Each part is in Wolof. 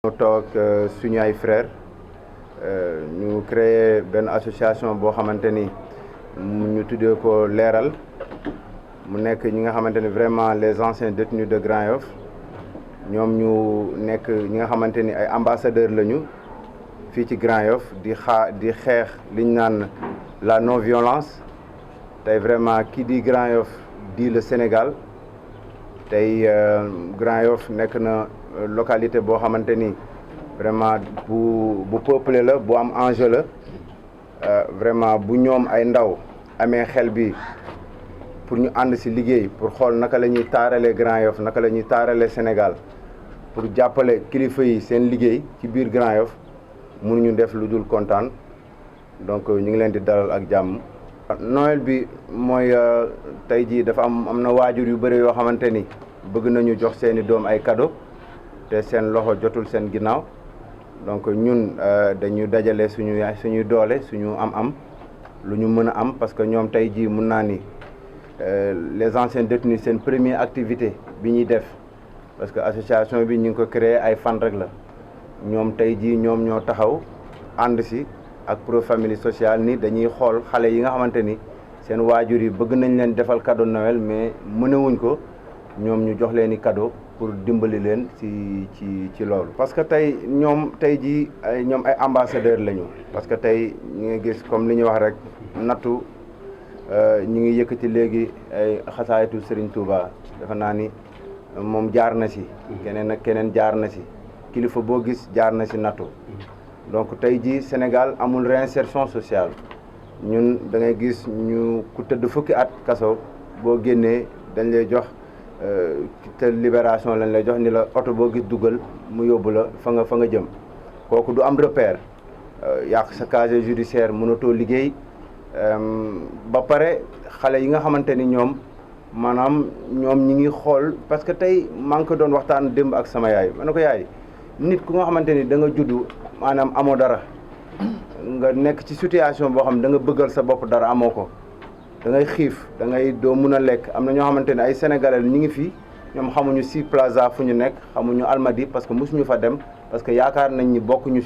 ñu toog suñu ay frères ñu créé benn association boo xamante ni ñu tuddee ko leeral mu nekk ñi nga xamante ni vraiment les anciens détenus de Grand Yoff ñoom ñu nekk ñi nga xamante ni ay ambassadeurs lañu fii ci Grand Yoff di xeex liñ naan la non violence tey vraiment kii di Grand Yoff di le Sénégal tey Grand Yoff nekk na localité boo xamante ni vraiment bu peuplé la bu am enjeu la vraiment bu ñoom ay ndaw amee xel bi pour ñu ànd ci liggéey pour xool naka la ñuy taaralee Grand Yoff naka la ñuy taaralee Sénégal pour jàppale kilifa yi seen liggéey ci biir Grand Yoff mënuñu def lu dul kontaan donc ñu ngi leen di dalal ak jàmm. Noël bi mooy tey jii dafa am na waajur yu bëri yoo xamante ni bëgg nañu jox seeni doom ay cadeau te seen loxo jotul seen ginnaaw donc ñun dañu dajale suñuy doole suñu am lu ñu mën a am parce que ñoom tey jii mun naa ni les anciens détenus seen première activité bi ñuy def parce que association bi ñu ngi ko créé ay fan rek la ñoom tey jii ñoom ñoo taxaw ànd si ak Pro Famille Sociale ni dañuy xool xale yi nga xamante ni seen waajur yi bëgg nañ leen defal cadeau Noël mais mënewuñ ko ñoom ñu jox leen i cadeau pour dimbali leen ci loolu. parce que tey ñoom tey jii ñoom ay ambassadeurs lañu parce que tey ñu ngi gis comme li ñuy wax rek nattu ñu ngi yëkkati léegi ay xasaayitu Serigne Touba dafa naa ni moom jaar na si. keneen ak keneen jaar na si kilifa boo gis jaar na si nattu. donc tey jii Sénégal amul réinsertion sociale ñun da ngay gis ñu ku tëdd fukki at kaso boo génnee dañ lay jox te libération lañ lay jox ni la oto boo gis dugal mu yóbbu la fa nga jëm kooku du am repère yàq sa casier judiciaire mënatoo liggéey ba pare xale yi nga xamante ni ñoom maanaam ñoom ñi ngi xool parce que tey maa ngi ko doon waxtaan démb ak sama yaay ma ne ko yaay nit ku nga xamante ni da nga juddu maanaam amoo dara nga nekk ci situation boo xam da nga bëggal sa bopp dara amoo ko da ngay xiif da ngay doo mun a lekk am na ñoo xamante ne ay sénégalais ñi ngi fii ñoom xamuñu si plaza fu ñu nekk xamuñu Almadi parce que mosuñu fa dem parce que yaakaar nañ ni bokkuñu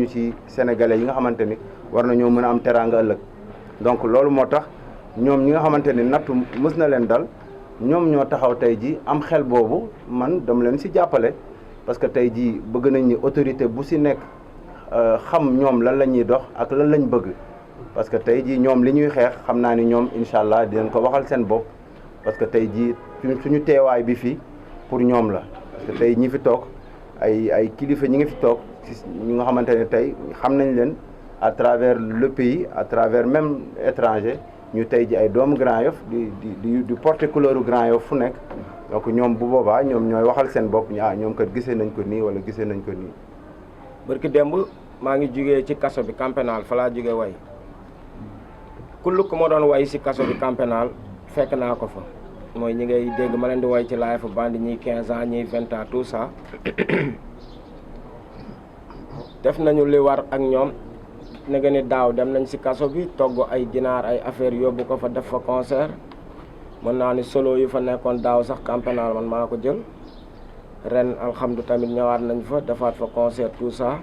ci sénégalais yi nga xamante ni war nañoo mën a am teraanga ëllëg donc loolu moo tax ñoom ñi nga xamante ni nattu mës na leen dal ñoom ñoo taxaw tey ji am xel boobu man dama leen si jàppale parce que tey jii bëgg nañ ni autorité bu si nekk xam ñoom lan la ñuy dox ak lan lañ bëgg parce que tey jii ñoom li ñuy xeex xam naa ni ñoom incha allah dinañ ko waxal seen bopp parce que tey jii suñu teewaay bi fii pour ñoom la parce que tey ñi fi toog ay kilifa ñi ngi fi toog ñi nga xamante ne tey xam nañ leen à travers le pays à travers même étranger ñu tey ji ay doomu Grand Yoff di porter couleur Grand Yoff fu nekk donc ñoom bu boobaa ñoom ñooy waxal seen bopp ñoom kat gisee nañ ko nii wala gisee nañ ko nii. barki démb maa ngi jugee ci kaso bi Camp Pénal fa laa jugee way kullu ku ma doon way si kaso bi Camp Pénal fekk naa ko fa mooy ñi ngay dégg ma leen di way ci live fa bandi ñiy 15 ans ñiy 20 ans tout ça def nañu li war ak ñoom ne nga ni daaw dem nañ si kaso bi togg ay ginaar ay affaire yóbbu ko fa def fa concert mën naa ni solo yu fa nekkoon daaw sax Camp Pénal man maa ko jël ren alhamdulilah tamit ñëwaat nañ fa defaat fa concert tout ça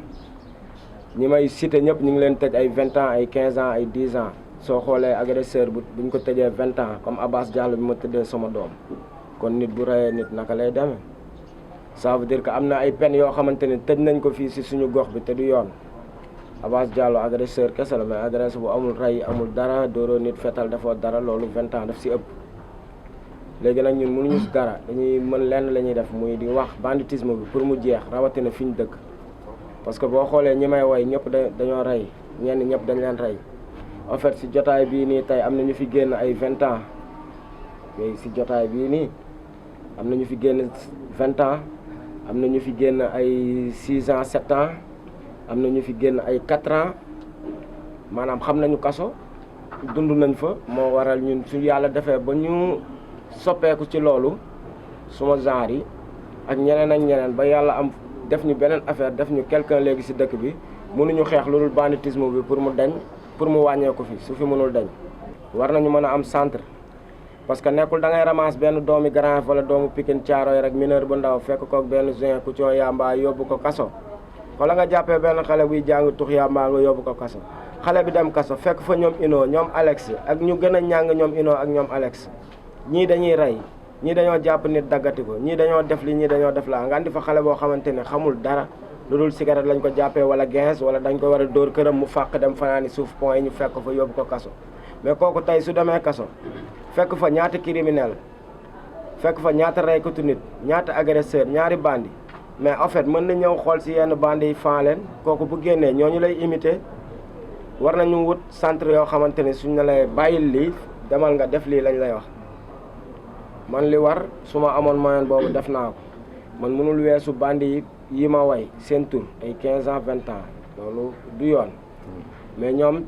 ñi may cité ñëpp ñu ngi leen tëj ay 20 ans ay 15 ans ay 10 ans soo xoolee agresseur buñ ko tëjee 20 ans comme Abass Diallo bi ma tëddee sama doom kon nit bu reyee nit naka lay demee ça veut dire que am na ay peine yoo xamante ni tëj nañ ko fii si suñu gox bi te du yoon Abass Diallo agresseur kese la mais agresseur bu amul rey amul dara dóoroo nit fetal defoo dara loolu 20 ans daf si ëpp léegi nag ñun mënuñu si dara dañuy mën lenn la ñuy def muy di wax banditisme bi pour mu jeex rawatina fi ñu dëkk parce que boo xoolee ñi may woy ñëpp dañoo rey ñenn ñëpp dañ leen rey en fait si jotaay bii nii tey am na ñu fi génn ay 20 ans yooyu si jotaay bii nii am na ñu fi génn 20 ans am na ñu fi génn ay 6 ans 7 ans am na ñu fi génn ay 4 ans maanaam xam nañu kaso dund nañ fa moo waral ñun su yàlla defee ba ñu soppeeku ci loolu suma genre yi ak ñeneen ba yàlla am def ñu beneen affaire def ñu quelqu'un léegi si dëkk bi mënuñu xeex lu dul banditisme bi pour mu dañ pour mu wàññeeku fi su fi mënul dañ war nañu mën a am centre parce que nekkul da ngay ramasse benn doomi Grand Yoff wala doomu Pikine Thiaroye rek mineur bu ndaw fekk kook benn juin ku coo yamba yóbbu ko kaso wala nga jàppee benn xale buy jàng tux yàmbaa nga yóbbu ko kaso xale bi dem kaso fekk fa ñoom Ino ñoom Alex ak ñu gën a ñàng ñoom Ino ak ñoom Alex ñii dañuy rey ñii dañoo jàpp nit daggati ko ñii dañoo def li ñii dañoo def laa nga andi fa xale boo xamante ne xamul dara lu dul cigarette lañ ko jàppee wala 15 wala dañ ko war a dóor këram mu fàq dem fanaani suuf point yi ñu fekk fa yóbbu ko kaso mais kooku tey su demee kaso fekk fa ñaata criminel fekk fa ñaata reykatu nit ñaata agresseur ñaari bandi mais en fait mën na ñëw xool si yenn bandi yi fan leen kooku bu génnee ñooñu lay imiter war nañu wut centre yoo xamante ne suñ ne lay bàyyil lii demal nga def lii lañ lay wax man li war su ma amoon moyen boobu def naa ko man mënul weesu bandi yi ma way seen tur ay 15 ans 20 ans loolu du yoon mais ñoom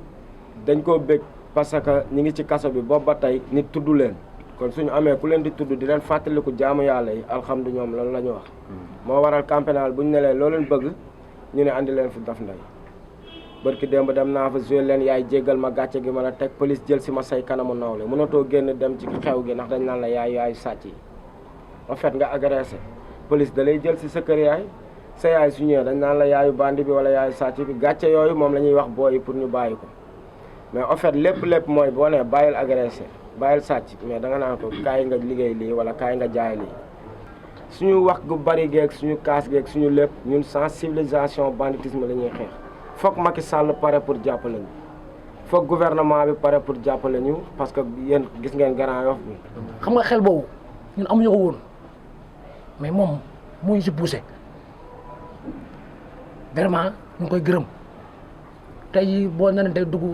dañ koo bëgg parce que ñi ngi ci kaso bi boobu ba tey nit tudd leen kon suñu amee ku leen di tudd di leen fàttaliku jaamu yàlla yi alhamdulilah ñoom loolu la ñu wax moo waral camp pénal bu ñu ne leen loo leen bëgg ñu ne andi leen fi Dof Ndeye barki démb dem naa fa joué leen yaay jéggal ma gàcce gi ma la teg police jël si ma say kanamu nawle mënatoo génn dem ci xew gi ndax dañ naan la yaayu sàcc yi en fait nga agressé police da lay jël si sa kër yaay sa yaay su ñëwee dañ naan la yaayu bandi bi wala yaayu sàcc bi gàcce yooyu moom la ñuy wax booyi pour ñu bàyyi ko mais en fait lépp mooy boo nee bàyyil agressé bàyyil sàcc mais da nga naan ko kaay nga liggéey lii wala kaay nga jaay lii suñu wax gu bari geeg suñu kaas geeg suñu lépp ñun sensibilisation banditisme la ñuy xeex foog Macky Sall pare pour jàppale ñu foog gouvernement bi pare pour jàppale ñu parce que yéen gis ngeen Grand Yoff bi. xam nga xel boobu ñun amuñu ko woon mais moom moo ñu si poussé vraiment ñu ngi koy gërëm tey boo nee tey dugg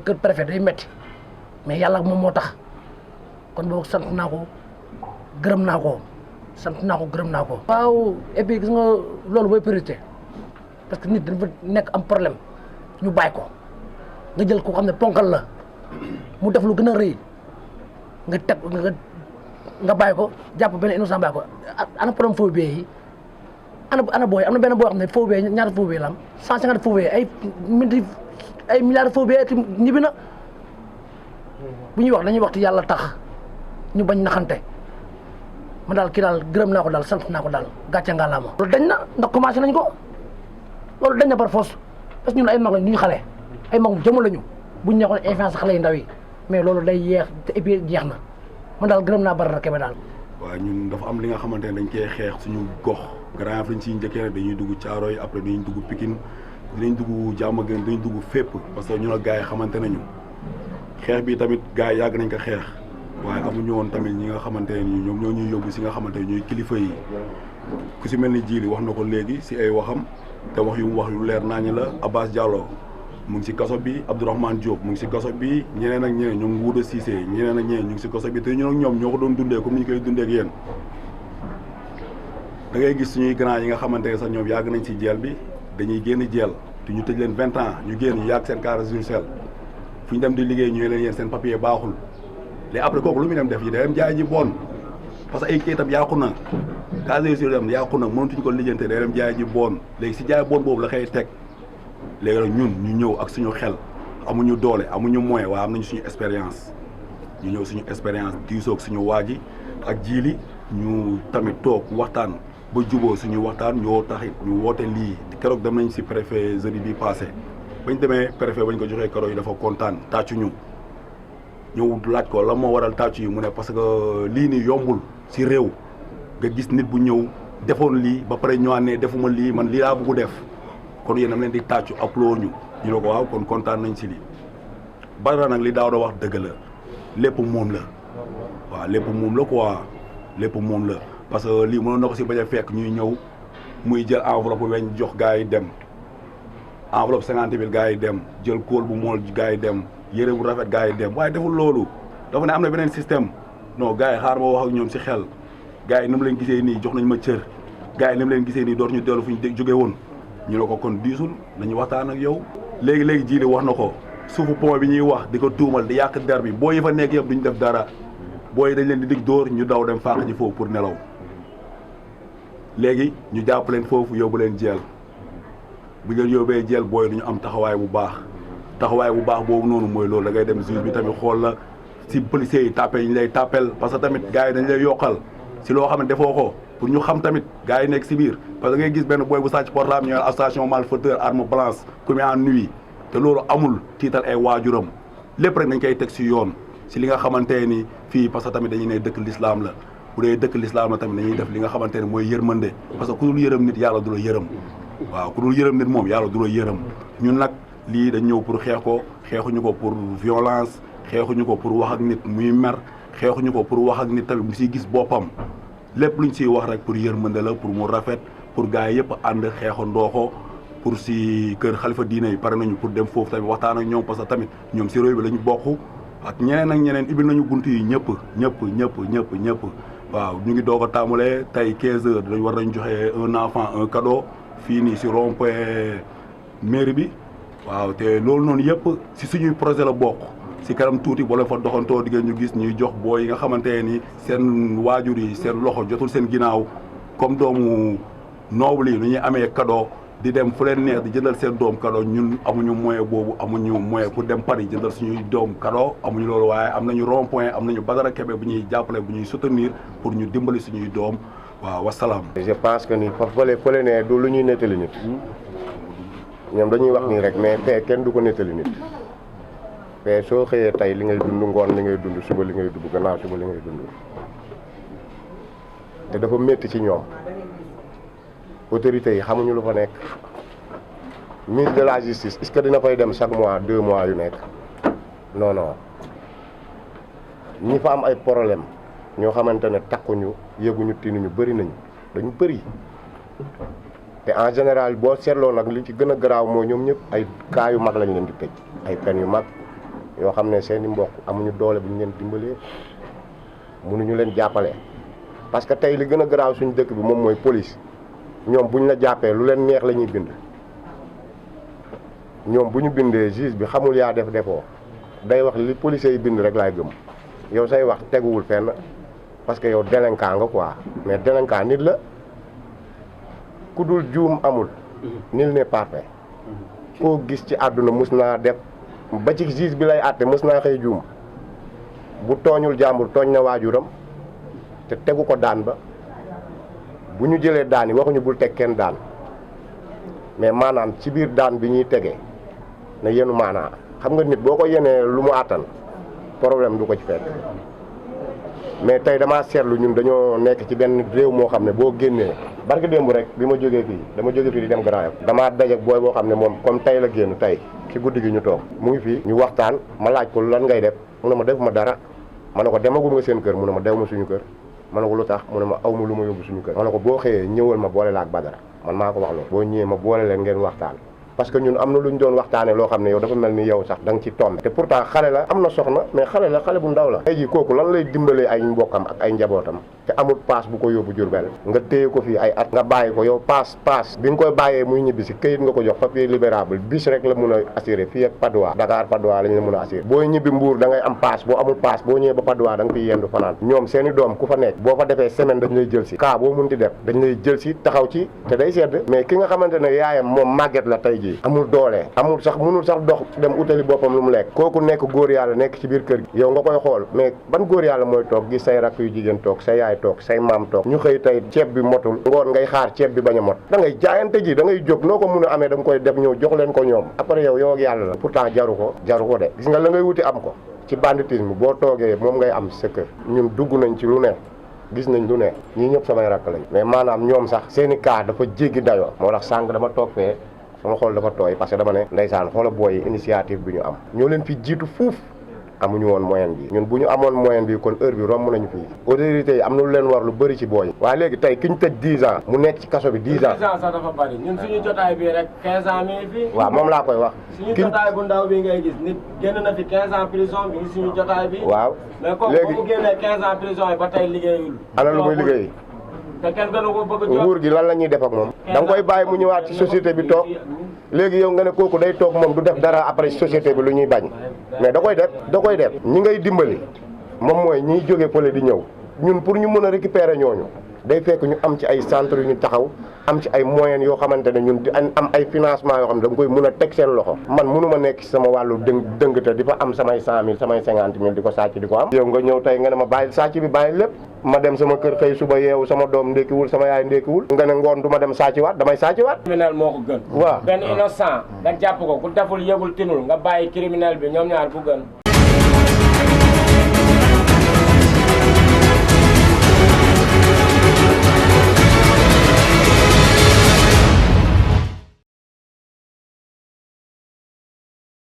kër préfet day metti mais yàlla moom moo tax kon boobu sant naa ko gërëm naa ko sant naa ko gërëm naa ko. waaw et puis gis nga loolu mooy priorité. parce que nit dafa nekk am problème ñu bàyyi ko nga jël ko xam ne ponkal la mu def lu gën a rëy nga teg nga bàyyi ko jàpp benn innocent bàyyi ko ana problème faux billets yi ana booy am na benn boo xam ne faux billets ñaata faux billets la am 150 faux billets ay milliards de faux billets te ñibbi na bu ñuy wax dañuy wax te yàlla tax ñu bañ naxante man daal kii daal gërëm naa ko daal sant naa ko daal gàcce ngalaama loolu dañ na ndax commencé nañ ko loolu dañ na par force parce que ñun ay mag lañ duñu xale ay mag jëmm lañu buñ nekkoon influence xale yu ndaw yi mais loolu day yeex te et puis jeex na man daal gërëm naa Badara Kebe daal. waaw ñun dafa am li nga xamante ne dañ koy xeex suñu gox Grand Yoff lañ siy njëkkee rek dañuy dugg Thiaroye après dañuy dugg Pikine dinañ dugg Diamaguène dañuy dugg fépp parce que ñun ak gars yi xamante nañu xeex bi tamit gars yi yàgg nañ ko xeex waaye amuñu woon tamit ñi nga xamante ne ñoom ñoo ñuy yóbbu si nga xamante ne ñooy kilifa yi ku si mel ni Djily wax na ko léegi si ay waxam. te wax yu mu wax yu leer nañu la Abbas Diallo mu ngi si kaso bi Abdourahmane Diop mu ngi si kaso bi ñeneen ak ñeneen ñoom Ngouda Cissé ñeneen ak ñeneen ñu ngi si kaso bi te ñun ak ñoom ñoo ko doon dundee comme ni ñu koy dundee ak yéen da ngay gis suñuy grand yi nga xamante ne sax ñoom yàgg nañ si jeel bi dañuy génn jeel te ñu tëj leen 20 ans ñu génn ñu yàgg seen casier judiciaire fu ñu dem di liggéey ñu leen yéen seen papier baaxul léegi après kooku lu muy dem def yi day dem jaay ji bon parce que ay kayitam yàqu na casier judiciaire dem yàqu na mënatuñu ko lijjante day dem jaay ji bon léegi si jaay bon boobu la koy teg léegi nag ñun ñu ñëw ak suñu xel amuñu doole amuñu moyen waaye am nañu suñu expérience ñu ñëw suñu expérience diisoog suñu waaji ak Djily ñu tamit toog waxtaan ba juboo suñu waxtaan ñoo taxit ñu woote lii keroog dem nañ si préfet jeudi bi passé bañ demee préfet bañ ko joxee keroog yi dafa kontaan tàccu ñu ñëw laaj ko la moo waral tàccu yi mu ne parce que lii nii yombul si réew nga gis nit bu ñëw defoon lii ba pare ñëwaat ne defuma lii man lii laa bëgg def kon yéen am leen di tàccu applause ñu ne ko waaw kon kontaan nañ si lii Badara nag li daaw da wax dëgg la lépp moom la waaw lépp moom la quoi lépp moom la parce que lii mënoon na ko si bañ a fekk ñuy ñëw muy jël enveloppe weñ jox gars yi dem enveloppe 50 000 gars yi dem jël kóol bu mool gars yi dem yére bu rafet gars yi dem waaye deful loolu dafa ne am na beneen système non gars yi xaar ma wax ak ñoom si xel gars yi ni mu leen gisee nii jox nañ ma cër gars yi ni mu leen gisee nii dootuñu dellu fu ñu jóge woon ñu ne ko kon diisul nañu waxtaan ak yow léegi Djily wax na ko suufu pont bi ñuy wax di ko tuumal di yàq der bi boo yi fa nekk yëpp duñu def dara booy dañ leen di dig dóor ñu daw dem fàq ji foofu pour nelaw léegi ñu jàpp leen foofu yóbbu leen jeel bu leen yóbbee jeel booy duñu am taxawaay bu baax boobu noonu mooy loolu da ngay dem juge bi tamit xool la si policiers yi tàppe yi ñu lay tàppel parce que tamit gars yi dañ lay yokkal si loo xam ne defoo ko pour ñu xam tamit gars yi nekk si biir parce que ngay gis benn boy bu sàcc portable ñu ne association malfaiteur arme blanche commis en nuit te loolu amul tiital ay waajuram lépp rek dañ koy teg si yoon si li nga xamante ni fii parce que tamit dañuy ne dëkk l'islam la bu dee dëkk l'islam la tamit dañuy def li nga xamante ne mooy yërmande parce que ku dul yërëm nit yàlla du la yërëm waaw ku dul yërëm nit moom yàlla du la yërëm ñun nag lii dañ ñëw pour xeex ko xeexuñu ko pour violence xeexuñu ko pour wax ak nit muy mer xeexuñu ko pour wax ak nit tamit mu siy gis boppam lépp luñ siy wax rek pour yërmande la pour mu rafet pour gars yi yëpp ànd xeexandoo ko pour si kër xalifa diine yi pare nañu pour dem foofu tamit waxtaan ak ñoom parce que tamit ñoom si réew bi lañu bokk ak ñeneen ibil nañu bunt yi ñëpp waaw ñu ngi doog a tàmbalee tey 15 heures dañ war nañ joxe un enfant un cadeau fii nii si rond-point mairie bi waaw te loolu noonu yëpp si suñuy projet la bokk si kanam tuuti boo leen fa doxantoo di ngeen ñu gis ñuy jox booy yi nga xamante ni seen waajur yi seen loxo jotul seen ginnaaw comme doomu noble yi nu ñuy amee cadeau di dem fu leen neex di jëndal seen doom cadeau ñun amuñu moyen boobu amuñu moyen pour dem Paris jëndal suñuy doom cadeau amuñu loolu waaye am nañu rond point am nañu Badara Kebe bu ñuy jàppale bu ñuy soutenir pour ñu dimbali suñuy doom waaw wasalaam. je pense que ni fële ne du lu ñuy nettali nit ñoom dañuy wax nii rek mais fee kenn du ko nettali nit fee soo xëyee tey li ngay dund ngoon li ngay dund suba li ngay dund gannaaw suba li ngay dund te dafa métti ci ñoom. autorités yi xamuñu lu fa nekk ministre de la justice est-ce que dina fay dem chaque mois 2 mois yu nekk non ñi fa am ay problème ñoo xamante ne takkuñu yëguñu tinuñu bëri nañu dañu bëri te en général boo seetloo nag li ci gën a garaaw mooy ñoom ñëpp ay cas yu mag lañ leen di tëj ay peine yu mag yoo xam ne seeni mbokk amuñu doole bu ñu leen dimbalee mënuñu leen jàppale parce que tey li gën a garaaw suñu dëkk bi moom mooy police. ñoom bu ñu la jàppee lu leen neex la ñuy bind ñoom bu ñu bindee juge bi xamul yaa def defoo day wax li policiers yi bind rek laay gëm yow say wax teguwul fenn parce que yow délinquant nga quoi mais délinquant nit la ku dul juum amul nul n'est parfait koo gis ci àdduna mus naa def ba ci juge bi lay àtte mus naa xëy juum bu tooñul jàmbur tooñ na waajuram te tegu ko daan ba bu ñu jëlee daan yi waxuñu bul teg kenn daan mais maanaam ci biir daan bi ñuy tegee na yenu maanaa xam nga nit boo ko yenee lu mu àttan problème du ko ci fekk mais tey damaa seetlu ñun dañoo nekk ci benn réew moo xam ne boo génnee barke démb rek bi ma jógee fii dama jóge fii di dem Grand Yoff damaa dajeek booy boo xam ne moom comme tey la génn tey ci guddi gi ñu toog mu ngi fii ñu waxtaan ma laaj ko lan ngay def mu ne ma def ma dara ma ne ko demagum nga seen kër mu ne ma dew ma suñu kër ma ne ko lu tax mu ne ma aw ma lu ma yóbbu suñu kër ma ne ko boo xëyee ñëwal ma boole la ak Badara man maa ko wax loolu boo ñëwee ma boole leen ngeen waxtaan parce que ñun am na lu ñu doon waxtaanee loo xam ne yow dafa mel ni yow sax da nga ci tombe te pourtant xale la am na soxna mais xale la xale bu ndaw la tey jii kooku lan lay dimbalee ay mbokkam ak ay njabootam te amul paas bu ko yóbbu Jurbel nga téye ko fii ay at nga bàyyi ko yow paas bi nga koy bàyyee muy ñibbi si këyit nga ko jox papier libérable bis rek la mun a assuré fii ak Padois Dakar Padois lañ la mun a assuré booy ñibbi Mbuur da ngay am paas boo amul paas boo ñëwee ba Padois da nga fiy yendu fanaan ñoom seeni doom ku fa nekk boo fa defee semaine dañ lay jël si cas boo mun ti def dañ lay jël si taxaw ci te day sedd mais ki nga xamante ne yaayam moom màgget la tey jii amul doole amul sax mënul sax dox dem utali boppam lu mu lekk kooku nekk góor yàlla nekk ci biir kër gi yow nga koy xool mais ban góor yàlla mooy toog gis say rakk yu jigéen toog say yaay toog say maam toog ñu xëy tey ceeb bi motul ngoon ngay xaar ceeb bi bañ a mot da ngay jaayante ji da ngay jóg noo ko mun a amee da nga koy def ñëw jox leen ko ñoom après yow ak yàlla la pourtant jaru ko de gis nga la ngay wuti am ko ci banditisme boo toogee moom ngay am sa kër ñun dugg nañ ci lu ne gis nañ lu ne ñii ñëpp samay rakk lañ mais maanaam ñoom sax seeni cas dafa jéggi dayoo moo tax sànq dama toog fee sama xool dafa tooy parce que dama ne ndeysaan xoola booy initiative bi ñu am ñoo leen fi jiitu fuuf amuñu woon moyen bi ñun bu ñu amoon moyen bi kon heure bi romb nañu fii autorités yi am na lu leen war lu bëri ci booy waaye léegi tey ki ñu tëj 10 ans mu nekk ci kaso bi 10 ans. 10 ans sax dafa bëri ñun suñu jotaay bi rek 15 ans mi ngi fi. waaw moom laa koy wax. suñu jotaay bu ndaw bi ngay gis nit génn na fi 15 ans prison bi ngi suñu jotaay bi. waaw mais comme bu mu génnee 15 ans prison yi ba tey liggéeyul. ana lu muy liggéey. te kenn gënu ko bëgg a jox nguur gi lan la ñuy def ak moom. da nga koy bàyyi mu ñëwaat ci société bi toog léegi yow nga ne kooku day toog moom du def dara après société bi lu ñuy bañ mais da koy def ñi ngay dimbali moom mooy ñiy jóge fële di ñëw ñun pour ñu mën a récupérer ñooñu day fekk ñu am ci ay centre yu ñu taxaw am ci ay moyens yoo xamante ne ñun di am ay financement yoo xam ne da nga koy mën a teg seen loxo man mënu ma nekk ci sama wàllu dëngte di fa am samay 100 000 samay 50 000 di ko sàcc di ko am yow nga ñëw tey nga ne ma bàyyi sàcc bi bàyyi lépp ma dem sama kër xëy suba yeewu sama doom ndékkiwul sama yaay ndékkiwul nga ne ngoon du ma dem sàcciwaat damay sàcciwaat criminel moo ko gën waaw benn innocent nga jàpp ko ku deful yëgul tinul nga bàyyi criminel bi ñoom ñaar ku gën